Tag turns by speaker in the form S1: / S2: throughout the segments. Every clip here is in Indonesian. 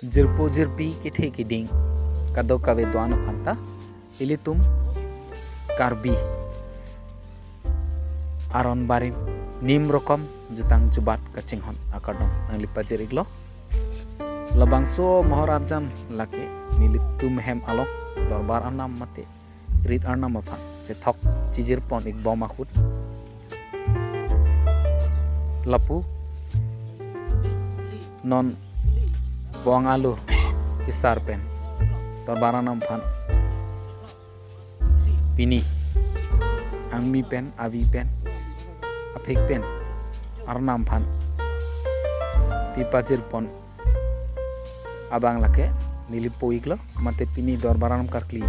S1: Jirpo jirpi kithe kiding kado kabe doano phanta ilitum karbi aron barim nim rokom jutang jubat kacinghon akadon anglipa jiriglo labangso moharajan lake nilitum hem alok dorbar anam mate rit arnam apha cethok cijir pon ik bomakut lapu non buang alu kisar pen torbaranam phan pini angmi pen avi pen afik pen arnam phan pipajir pon abang lake nilipo iglo mate pini dorbaranam karkli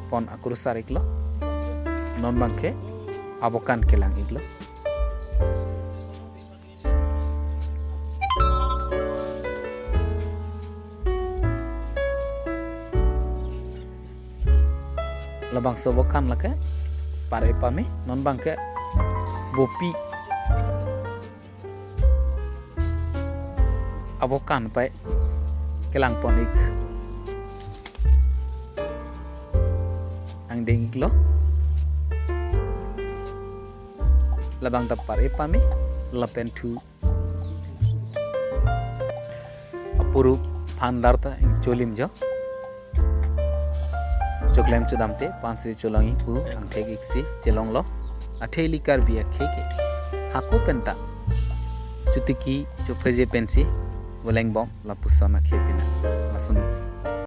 S1: pon akurusar iglo non bangke abokan kelang iglo labang sobokan lake pare pame non bangke bopi abokan pai kelang ponik ang ding lo labang ta pare pame lapen thu apuru phandar ta cholim jo choklem chudamte pansi cholangi pu angthek iksi chelong lo atheli kar biya kheke hako penta chutiki chopheje pensi boleng bom lapusana khepina lasun